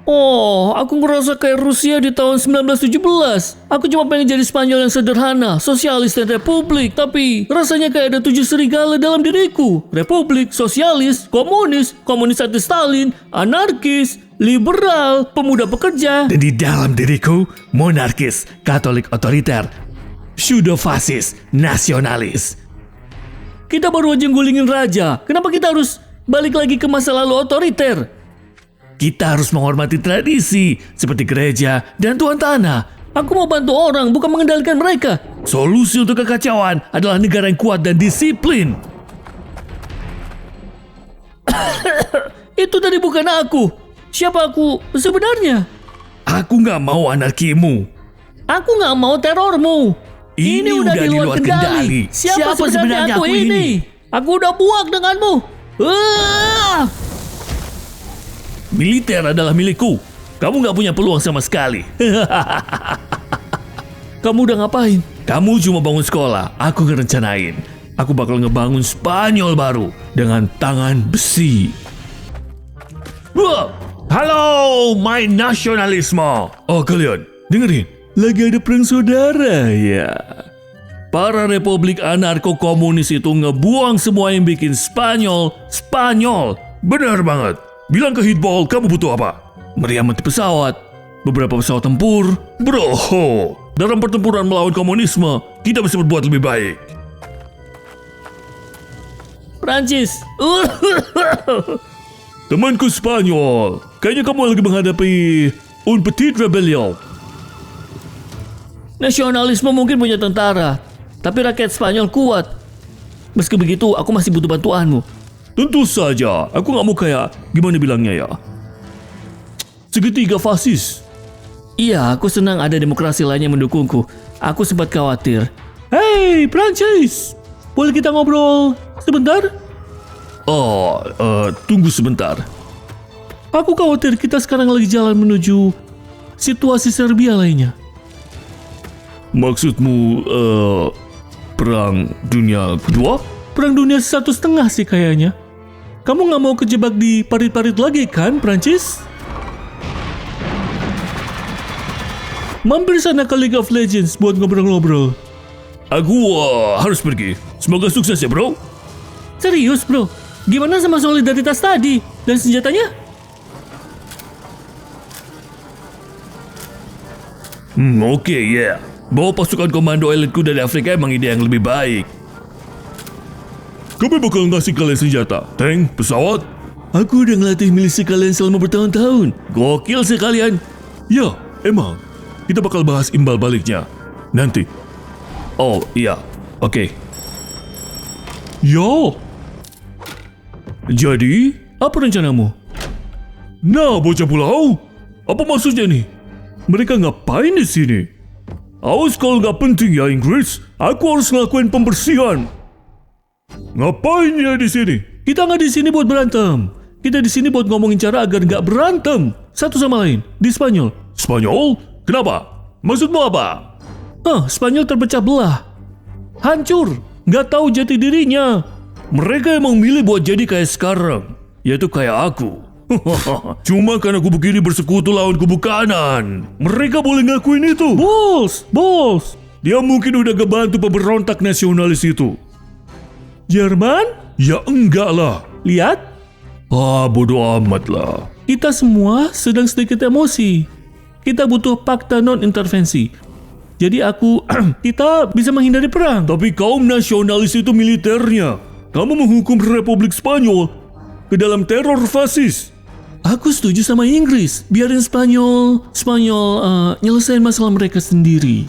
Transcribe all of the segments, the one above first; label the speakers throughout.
Speaker 1: Oh, aku ngerasa kayak Rusia di tahun 1917. Aku cuma pengen jadi Spanyol yang sederhana, sosialis dan republik. Tapi rasanya kayak ada 7 serigala dalam diriku. Republik, sosialis, komunis anti Stalin, anarkis, liberal, pemuda pekerja.
Speaker 2: Dan di dalam diriku, monarkis, katolik otoriter, pseudo-fasis, nasionalis.
Speaker 1: Kita baru aja gulingin raja. Kenapa kita harus balik lagi ke masa lalu otoriter?
Speaker 2: Kita harus menghormati tradisi seperti gereja dan Tuan Tanah.
Speaker 1: Aku mau bantu orang, bukan mengendalikan mereka.
Speaker 2: Solusi untuk kekacauan adalah negara yang kuat dan disiplin.
Speaker 1: Itu tadi bukan aku. Siapa aku sebenarnya?
Speaker 2: Aku nggak mau anarkimu.
Speaker 1: Aku nggak mau terormu.
Speaker 2: Ini udah di luar kendali.
Speaker 1: Siapa sebenarnya aku ini? Aku udah buak denganmu.
Speaker 2: Militer adalah milikku. Kamu nggak punya peluang sama sekali.
Speaker 1: Kamu udah ngapain?
Speaker 2: Kamu cuma bangun sekolah. Aku ngerencanain. Aku bakal ngebangun Spanyol baru dengan tangan besi. Wah, halo, main nasionalisme. Oh kalian, dengerin. Lagi ada perang saudara ya. Para republik anarko-komunis itu ngebuang semua yang bikin Spanyol. Benar banget. Bilang ke Hitball, kamu butuh apa? Meriam anti pesawat, beberapa pesawat tempur. Bro, dalam pertempuran melawan komunisme, kita bisa berbuat lebih baik.
Speaker 1: Prancis.
Speaker 2: Temanku Spanyol, kayaknya kamu lagi menghadapi un petit rebellion.
Speaker 1: Nasionalisme mungkin punya tentara, tapi rakyat Spanyol kuat. Meski begitu, aku masih butuh bantuanmu.
Speaker 2: Tentu saja, aku nggak mau kayak gimana bilangnya ya. Segitiga fasis.
Speaker 1: Iya, aku senang ada demokrasi lainnya mendukungku. Aku sempat khawatir.
Speaker 2: Hey, Prancis, boleh kita ngobrol sebentar? Oh, tunggu sebentar.
Speaker 1: Aku khawatir kita sekarang lagi jalan menuju situasi Serbia lainnya.
Speaker 2: Maksudmu, perang dunia kedua?
Speaker 1: Perang dunia 1,5 sih kayaknya. Kamu nggak mau kejebak di parit-parit lagi kan, Prancis? Mampir sana ke League of Legends buat ngobrol-ngobrol.
Speaker 2: Aku harus pergi. Semoga sukses ya, bro.
Speaker 1: Serius, bro? Gimana sama solidaritas tadi? Dan senjatanya?
Speaker 2: Oke, ya. Bawa pasukan komando elitku dari Afrika emang ide yang lebih baik. Kami bakal ngasih kalian senjata, tank, pesawat. Aku udah ngelatih milisi kalian selama bertahun-tahun. Gokil sih kalian. Ya, emang. Kita bakal bahas imbal baliknya nanti. Oh, iya. Oke. Yo. Jadi,
Speaker 1: Apa rencanamu?
Speaker 2: nah bocah pulau. Apa maksudnya nih? Mereka ngapain di sini? Awas kalau nggak penting ya Inggris. Aku harus ngelakuin pembersihan. Ngapain ya di sini?
Speaker 1: Kita nggak di sini buat berantem. Kita di sini buat ngomongin cara agar nggak berantem satu sama lain di Spanyol.
Speaker 2: Spanyol? Kenapa? Maksudmu apa?
Speaker 1: Spanyol terpecah belah, hancur, nggak tahu jati dirinya.
Speaker 2: Mereka emang milih buat jadi kayak sekarang, yaitu kayak aku. Cuma karena kubu kiri bersekutu lawan kubu kanan, mereka boleh ngakuin itu.
Speaker 1: Bos,
Speaker 2: Dia mungkin udah ngebantu pemberontak nasionalis itu.
Speaker 1: Jerman?
Speaker 2: Ya enggak lah.
Speaker 1: Lihat,
Speaker 2: Bodo amat lah.
Speaker 1: kita semua sedang sedikit emosi. Kita butuh fakta non-intervensi. Jadi kita bisa menghindari perang.
Speaker 2: Tapi kaum nasionalis itu militernya. Kamu menghukum Republik Spanyol ke dalam teror fasis.
Speaker 1: Aku setuju sama Inggris. Biarin Spanyol nyelesain masalah mereka sendiri.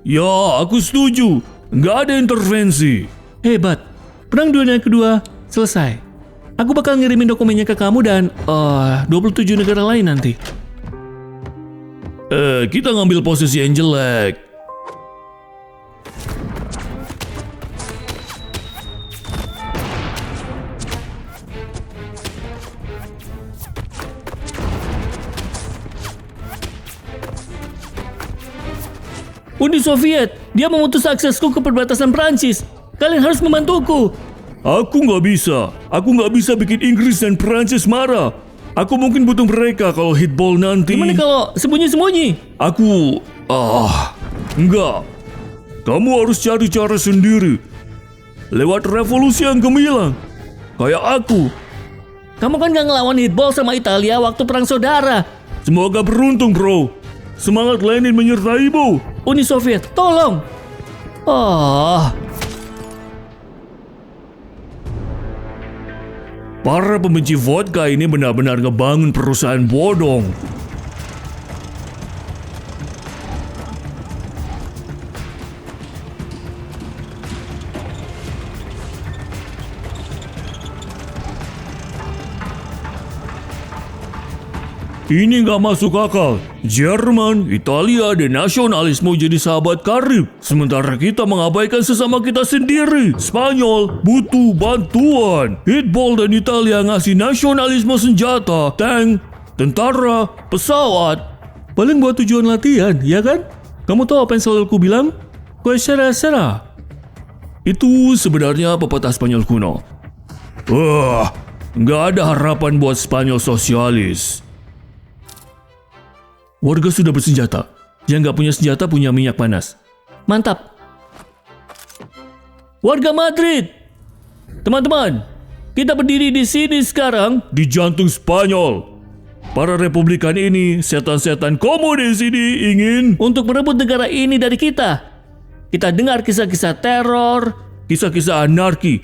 Speaker 2: Ya, aku setuju. Nggak ada intervensi.
Speaker 1: Hebat. Perang Dunia Kedua selesai. Aku bakal ngirimin dokumennya ke kamu dan 27 negara lain nanti.
Speaker 2: Kita ngambil posisi yang jelek.
Speaker 1: Uni Soviet, dia memutus aksesku ke perbatasan Prancis. Kalian harus membantuku.
Speaker 2: Aku nggak bisa. Aku nggak bisa bikin Inggris dan Perancis marah. Aku mungkin butuh mereka kalau hitball nanti.
Speaker 1: Gimana kalau sembunyi-sembunyi?
Speaker 2: Enggak. Kamu harus cari cara sendiri. Lewat revolusi yang gemilang. Kayak aku.
Speaker 1: Kamu kan gak ngelawan hitball sama Italia waktu perang saudara.
Speaker 2: Semoga beruntung, bro. Semangat Lenin menyertaimu.
Speaker 1: Uni Soviet, tolong.
Speaker 2: Para pembenci vodka ini benar-benar ngebangun perusahaan bodong. Ini nggak masuk akal. Jerman, Italia, dan nasionalisme jadi sahabat karib. Sementara kita mengabaikan sesama kita sendiri. Spanyol butuh bantuan. Hitball dan Italia ngasih nasionalisme senjata, tank, tentara, pesawat. Paling buat tujuan latihan, ya kan? Kamu tahu apa yang selalu aku bilang? Kuesera-sera. Itu sebenarnya pepatah Spanyol kuno. Nggak ada harapan buat Spanyol sosialis. Warga sudah bersenjata. Yang nggak punya senjata punya minyak panas.
Speaker 1: Mantap. Warga Madrid. Teman-teman, kita berdiri di sini sekarang.
Speaker 2: Di jantung Spanyol. Para republikan ini, setan-setan komunis ini ingin
Speaker 1: Untuk merebut negara ini dari kita. Kita dengar kisah-kisah teror.
Speaker 2: kisah-kisah anarki.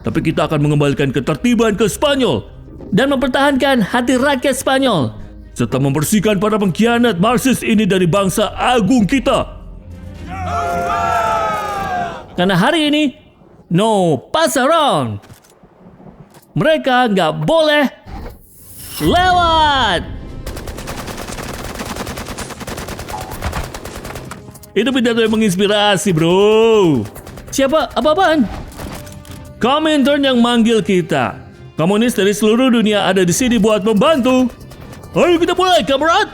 Speaker 2: Tapi kita akan mengembalikan ketertiban ke Spanyol.
Speaker 1: Dan mempertahankan hati rakyat Spanyol.
Speaker 2: Serta membersihkan para pengkhianat Marxis ini dari bangsa agung kita.
Speaker 1: Karena hari ini, no pass around. Mereka nggak boleh lewat.
Speaker 2: Itu pidato yang menginspirasi, bro.
Speaker 1: Siapa? Apa-apaan?
Speaker 2: Komintern yang manggil kita. Komunis dari seluruh dunia ada di sini buat membantu.
Speaker 1: Ayo kita mulai, kamerad.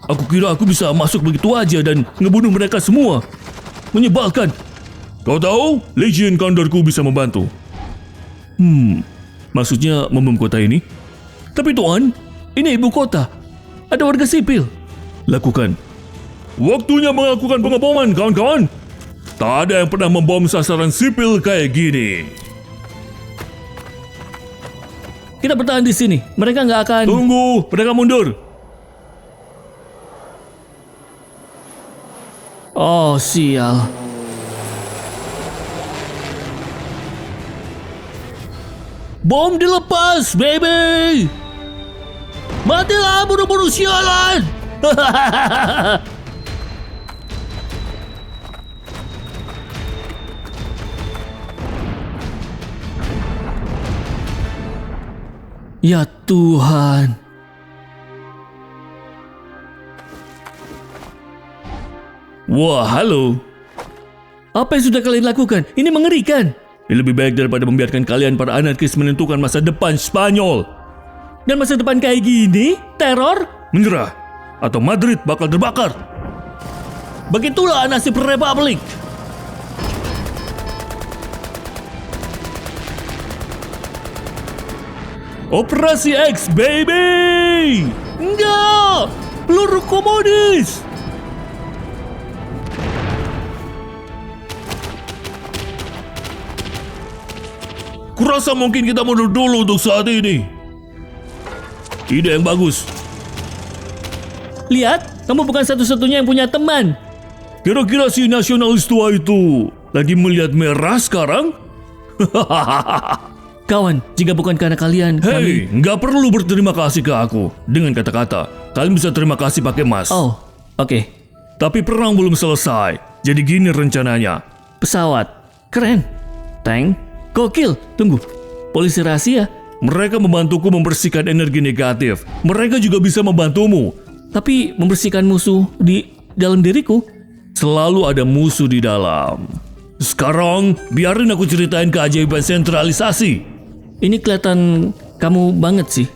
Speaker 2: Aku kira aku bisa masuk begitu aja dan ngebunuh mereka semua. Menyebalkan. Kau tahu, Legion Condorku bisa membantu. Maksudnya membom kota ini?
Speaker 1: Tapi Tuan, ini ibu kota. Ada warga sipil.
Speaker 2: Lakukan. Waktunya melakukan pengeboman, kawan-kawan. Tak ada yang pernah membom sasaran sipil kayak gini.
Speaker 1: Kita bertahan di sini. Mereka nggak akan...
Speaker 2: Tunggu, mereka mundur.
Speaker 1: Oh, sial. Bom dilepas, baby. Matilah, buru-buru sialan. Ya Tuhan.
Speaker 2: Wah, halo.
Speaker 1: Apa yang sudah kalian lakukan? Ini mengerikan.
Speaker 2: Ini lebih baik daripada membiarkan kalian para anarkis menentukan masa depan Spanyol.
Speaker 1: Dan masa depan kayak gini? Teror?
Speaker 2: Menyerah, atau Madrid bakal terbakar.
Speaker 1: Begitulah nasib Republik.
Speaker 2: Operasi X, baby!
Speaker 1: Enggak! Peluru komunis!
Speaker 2: Kurasa mungkin kita mundur dulu untuk saat ini. Ide yang bagus.
Speaker 1: Lihat, kamu bukan satu-satunya yang punya teman.
Speaker 2: Kira-kira si nasionalis tua itu lagi melihat merah sekarang?
Speaker 1: Kawan, jika bukan karena kalian,
Speaker 2: Hei, nggak perlu berterima kasih ke aku. Dengan kata-kata, kalian bisa terima kasih pakai emas.
Speaker 1: Oh, oke.
Speaker 2: Tapi perang belum selesai. Jadi gini rencananya.
Speaker 1: Pesawat. Keren. Tank. Gokil. Tunggu. Polisi rahasia.
Speaker 2: Mereka membantuku membersihkan energi negatif. Mereka juga bisa membantumu.
Speaker 1: Tapi membersihkan musuh di dalam diriku.
Speaker 2: Selalu ada musuh di dalam. Sekarang, biarin aku ceritain keajaiban sentralisasi.
Speaker 1: Ini kelihatan kamu banget sih.